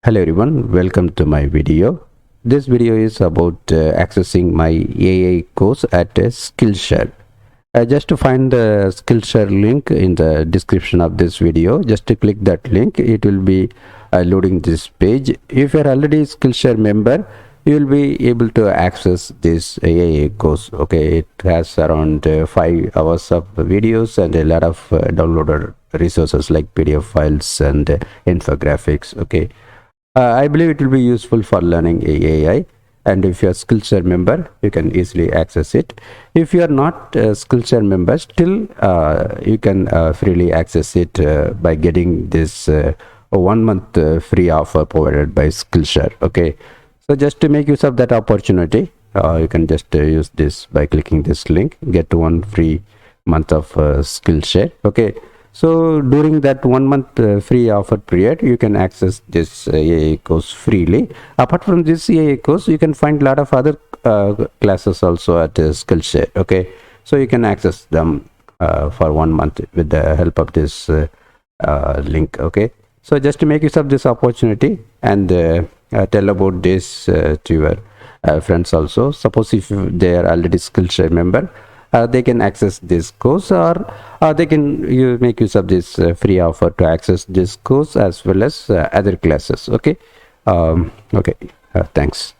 Hello everyone, welcome to my video. This video is about accessing my AI course at SkillShare. Just to find the SkillShare link in the description of this video, just to click that link, it will be loading this page. If you are already a SkillShare member, you will be able to access this AI course. Okay, it has around 5 hours of videos and a lot of downloaded resources like PDF files and infographics. Okay, I believe it will be useful for learning AI, and if you are Skillshare member, you can easily access it. If you are not a Skillshare member, still you can freely access it by getting this 1 month free offer provided by Skillshare. Okay, so just to make use of that opportunity, you can just use this by clicking this link, get 1 free month of Skillshare. Okay, so during that 1 month free offer period, you can access this AI course freely. Apart from this AI course, you can find a lot of other classes also at Skillshare. Okay, so you can access them for 1 month with the help of this link. Okay, so just to make use of this opportunity and tell about this to your friends also. Suppose if they are already Skillshare member, they can access this course, or they can make use of this free offer to access this course as well as other classes. Okay, okay, thanks.